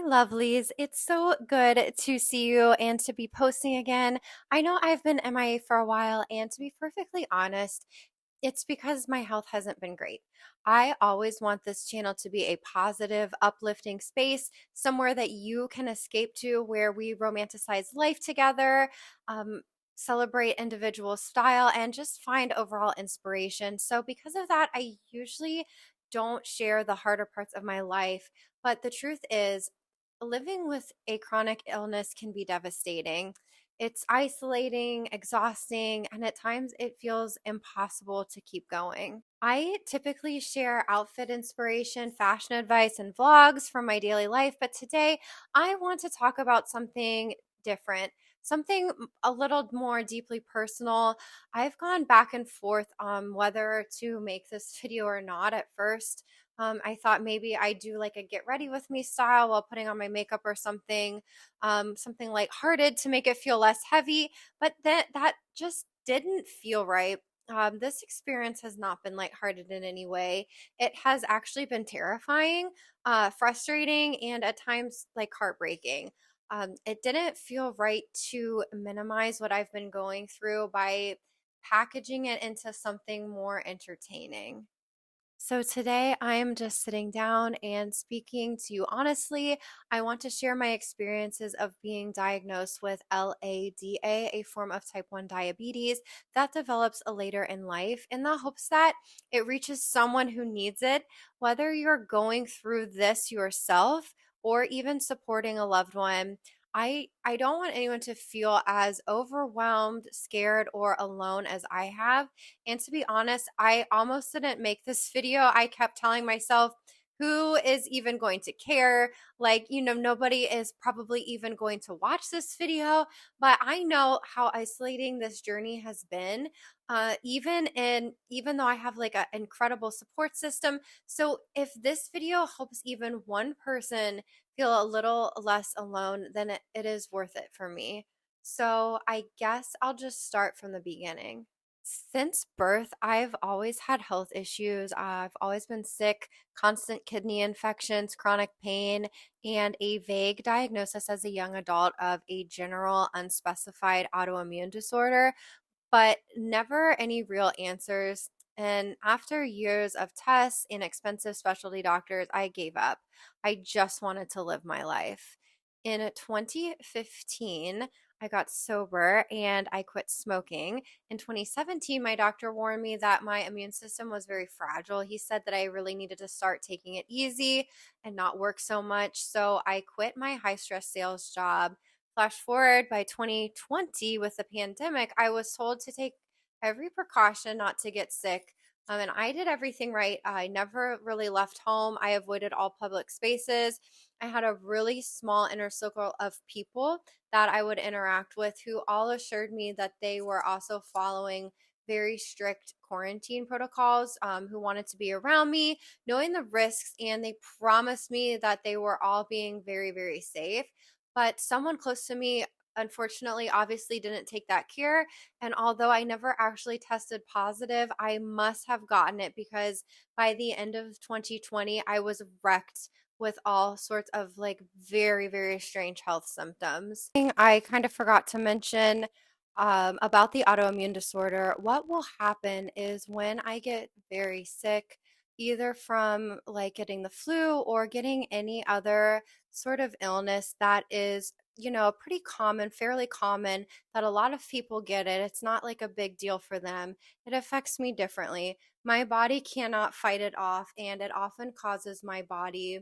lovelies. It's so good to see you and to be posting again. I know I've been MIA for a while, and to be perfectly honest, it's because my health hasn't been great. I always want this channel to be a positive, uplifting space, somewhere that you can escape to where we romanticize life together, um, celebrate individual style, and just find overall inspiration. So, because of that, I usually don't share the harder parts of my life. But the truth is, living with a chronic illness can be devastating. It's isolating, exhausting, and at times it feels impossible to keep going. I typically share outfit inspiration, fashion advice, and vlogs from my daily life, but today I want to talk about something different, something a little more deeply personal. I've gone back and forth on whether to make this video or not at first. I thought maybe I'd do like a get ready with me style while putting on my makeup or something, something lighthearted to make it feel less heavy. But that just didn't feel right. This experience has not been lighthearted in any way. It has actually been terrifying, frustrating, and at times like heartbreaking. It didn't feel right to minimize what I've been going through by packaging it into something more entertaining. So today I am just sitting down and speaking to you honestly. I want to share my experiences of being diagnosed with LADA, a form of type 1 diabetes that develops later in life, in the hopes that it reaches someone who needs it, whether you're going through this yourself or even supporting a loved one. I don't want anyone to feel as overwhelmed, scared, or alone as I have. And to be honest, I almost didn't make this video. I kept telling myself, who is even going to care? Nobody is probably even going to watch this video. But I know how isolating this journey has been, even though I have like an incredible support system. So if this video helps even one person feel a little less alone, then it is worth it for me. So I guess I'll just start from the beginning. Since birth, I've always had health issues. I've always been sick, constant kidney infections, chronic pain, and a vague diagnosis as a young adult of a general unspecified autoimmune disorder, but never any real answers. And after years of tests and expensive specialty doctors, I gave up. I just wanted to live my life. In 2015, I got sober and I quit smoking. In 2017, my doctor warned me that my immune system was very fragile. He said that I really needed to start taking it easy and not work so much. So I quit my high stress sales job. Flash forward by 2020 with the pandemic, I was told to take every precaution not to get sick. And I did everything right. I never really left home. I avoided all public spaces. I had a really small inner circle of people that I would interact with who all assured me that they were also following very strict quarantine protocols, who wanted to be around me, knowing the risks, and they promised me that they were all being very, very safe. But someone close to me, unfortunately, obviously didn't take that care. And although I never actually tested positive, I must have gotten it because by the end of 2020, I was wrecked with all sorts of like very, very strange health symptoms. I kind of forgot to mention about the autoimmune disorder. What will happen is when I get very sick, either from like getting the flu or getting any other sort of illness that is, pretty common, fairly common, that a lot of people get it. It's not like a big deal for them. It affects me differently. My body cannot fight it off, and it often causes my body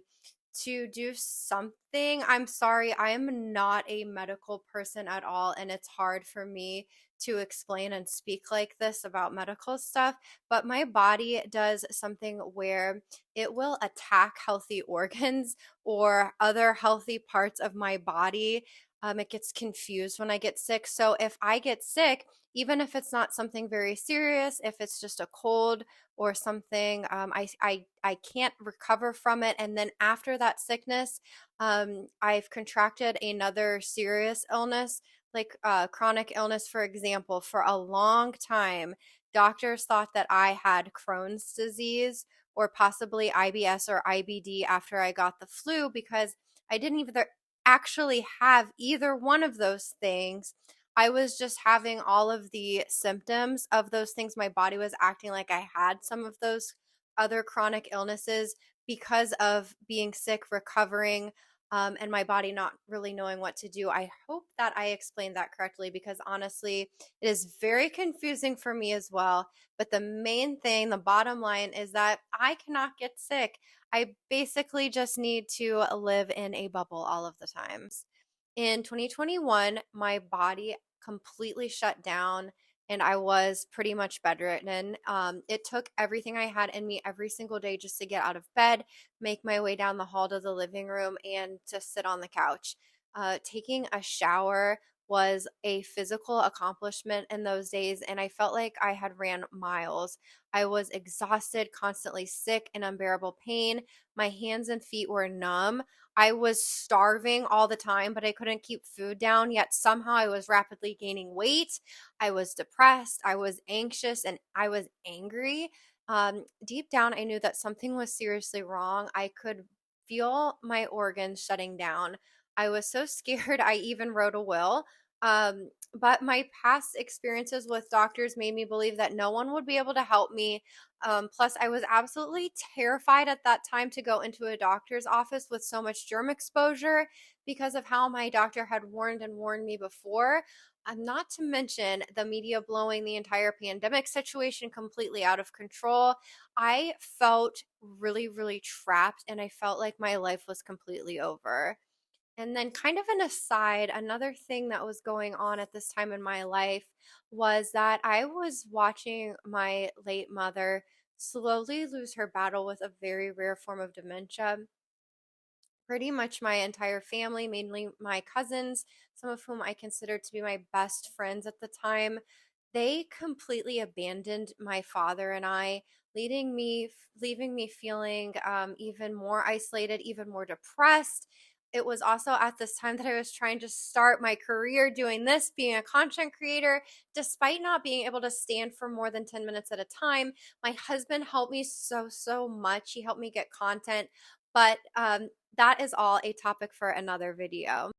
to do something. I'm sorry, I am not a medical person at all, and it's hard for me to explain and speak like this about medical stuff, but my body does something where it will attack healthy organs or other healthy parts of my body. It gets confused when I get sick. So if I get sick, even if it's not something very serious, if it's just a cold or something, I can't recover from it. And then after that sickness, I've contracted another serious illness, like chronic illness, for example. For a long time, doctors thought that I had Crohn's disease or possibly IBS or IBD after I got the flu because I didn't even actually have either one of those things. I was just having all of the symptoms of those things. My body was acting like I had some of those other chronic illnesses because of being sick, recovering, and my body not really knowing what to do. I hope that I explained that correctly because honestly, it is very confusing for me as well. But the main thing, the bottom line is that I cannot get sick. I basically just need to live in a bubble all of the times. In 2021, my body completely shut down and I was pretty much bedridden. It took everything I had in me every single day just to get out of bed, make my way down the hall to the living room, and to sit on the couch. Taking a shower was a physical accomplishment in those days, and I felt like I had ran miles. I was exhausted, constantly sick, in unbearable pain. My hands and feet were numb. I was starving all the time, but I couldn't keep food down, yet somehow I was rapidly gaining weight. I was depressed, I was anxious, and I was angry. Deep down, I knew that something was seriously wrong. I could feel my organs shutting down. I was so scared, I even wrote a will. But my past experiences with doctors made me believe that no one would be able to help me. Plus, I was absolutely terrified at that time to go into a doctor's office with so much germ exposure because of how my doctor had warned and warned me before. Not to mention the media blowing the entire pandemic situation completely out of control. I felt really, really trapped and I felt like my life was completely over. And then, kind of an aside, another thing that was going on at this time in my life was that I was watching my late mother slowly lose her battle with a very rare form of dementia. Pretty much my entire family, mainly my cousins, some of whom I considered to be my best friends at the time, they completely abandoned my father and I, leaving me feeling even more isolated, even more depressed. It was also at this time that I was trying to start my career doing this, being a content creator, despite not being able to stand for more than 10 minutes at a time. My husband helped me so, so much. He helped me get content, but that is all a topic for another video.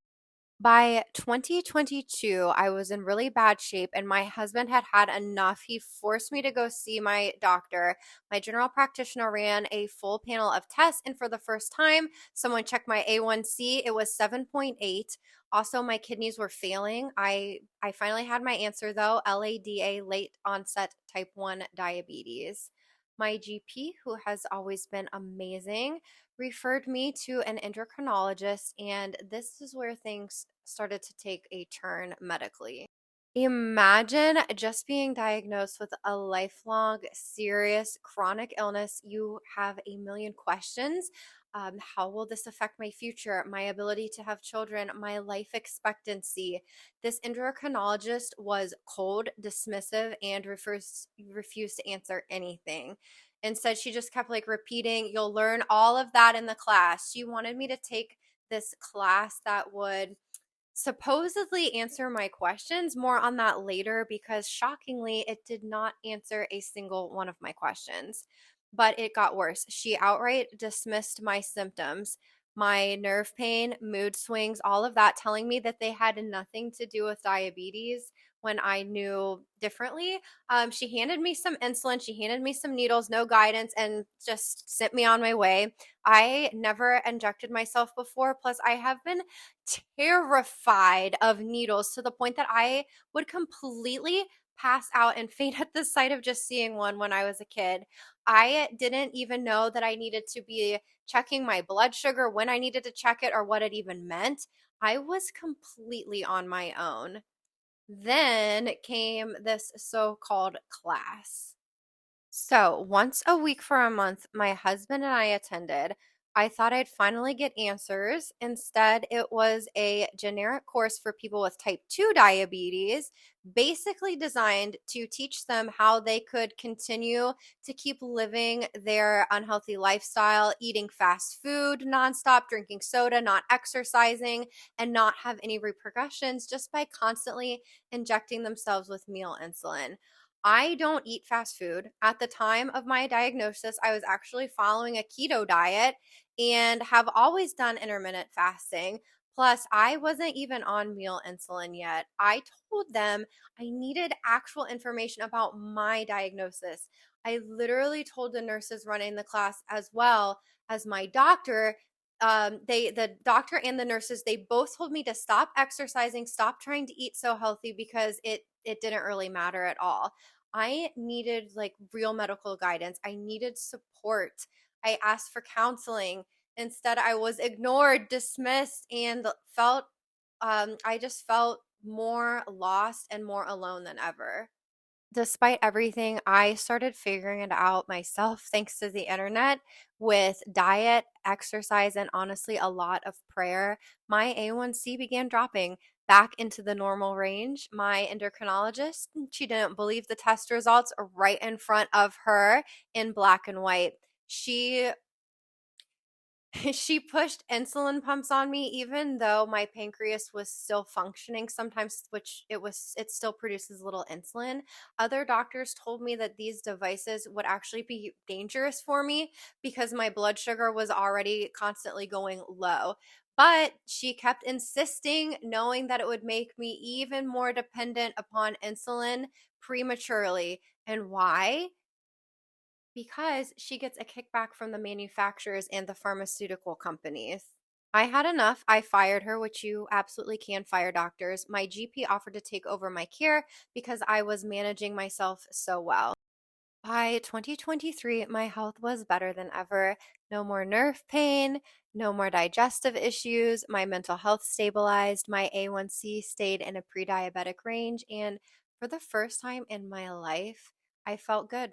By 2022, I was in really bad shape and my husband had had enough. He forced me to go see my doctor. My general practitioner ran a full panel of tests, and for the first time, someone checked my A1C. It was 7.8. Also, my kidneys were failing. I finally had my answer though, LADA, late onset type 1 diabetes. My GP, who has always been amazing, referred me to an endocrinologist, and this is where things started to take a turn medically. Imagine just being diagnosed with a lifelong, serious, chronic illness. You have a million questions. How will this affect my future, my ability to have children, my life expectancy? This endocrinologist was cold, dismissive, and refused to answer anything. Instead, she just kept like repeating, "You'll learn all of that in the class." She wanted me to take this class that would supposedly answer my questions. More on that later because shockingly, it did not answer a single one of my questions. But it got worse. She outright dismissed my symptoms, my nerve pain, mood swings, all of that, telling me that they had nothing to do with diabetes when I knew differently. She handed me some insulin, she handed me some needles, no guidance, and just sent me on my way. I never injected myself before. Plus, I have been terrified of needles to the point that I would completely pass out and faint at the sight of just seeing one when I was a kid. I didn't even know that I needed to be checking my blood sugar, when I needed to check it, or what it even meant. I was completely on my own. Then came this so called class. So, once a week for a month, my husband and I attended. I thought I'd finally get answers. Instead, it was a generic course for people with type 2 diabetes, basically designed to teach them how they could continue to keep living their unhealthy lifestyle, eating fast food nonstop, drinking soda, not exercising, and not have any repercussions just by constantly injecting themselves with meal insulin. I don't eat fast food. At the time of my diagnosis, I was actually following a keto diet and have always done intermittent fasting. Plus, I wasn't even on meal insulin yet. I told them I needed actual information about my diagnosis. I literally told the nurses running the class as well as my doctor. The doctor and the nurses, they both told me to stop exercising, stop trying to eat so healthy because it didn't really matter at all. I needed like real medical guidance. I needed support. I asked for counseling. Instead, I was ignored, dismissed, and I just felt more lost and more alone than ever. Despite everything, I started figuring it out myself thanks to the internet with diet, exercise, and honestly, a lot of prayer. My A1C began dropping back into the normal range. My endocrinologist, she didn't believe the test results right in front of her in black and white. She she pushed insulin pumps on me even though my pancreas was still functioning sometimes, which it still produces little insulin. Other doctors told me that these devices would actually be dangerous for me because my blood sugar was already constantly going low. But she kept insisting, knowing that it would make me even more dependent upon insulin prematurely. And why? Because she gets a kickback from the manufacturers and the pharmaceutical companies. I had enough. I fired her, which you absolutely can fire doctors. My GP offered to take over my care because I was managing myself so well. By 2023, my health was better than ever. No more nerve pain, no more digestive issues. My mental health stabilized. My A1C stayed in a pre diabetic range. And for the first time in my life, I felt good.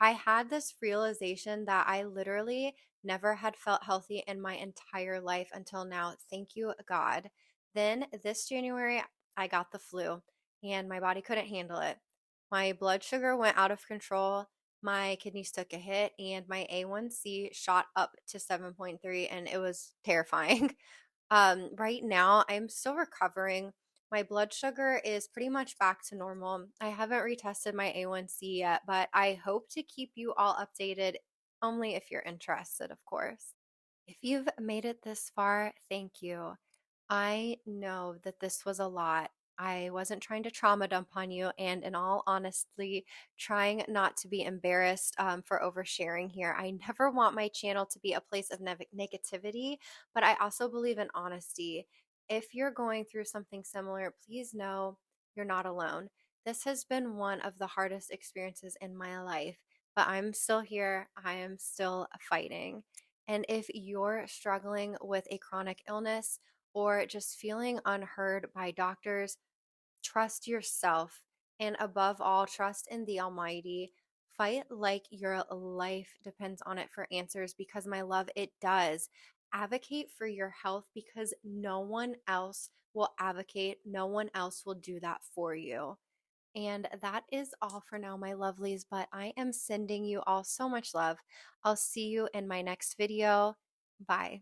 I had this realization that I literally never had felt healthy in my entire life until now. Thank you, God. Then this January, I got the flu and my body couldn't handle it. My blood sugar went out of control, my kidneys took a hit, and my A1C shot up to 7.3, and it was terrifying. Right now, I'm still recovering. My blood sugar is pretty much back to normal. I haven't retested my A1C yet, but I hope to keep you all updated only if you're interested, of course. If you've made it this far, thank you. I know that this was a lot. I wasn't trying to trauma dump on you, and in all honesty, trying not to be embarrassed for oversharing here. I never want my channel to be a place of negativity, but I also believe in honesty. If you're going through something similar, please know you're not alone. This has been one of the hardest experiences in my life, but I'm still here. I am still fighting. And if you're struggling with a chronic illness, or just feeling unheard by doctors, trust yourself. And above all, trust in the Almighty. Fight like your life depends on it for answers because, my love, it does. Advocate for your health because no one else will advocate, no one else will do that for you. And that is all for now, my lovelies, but I am sending you all so much love. I'll see you in my next video. Bye.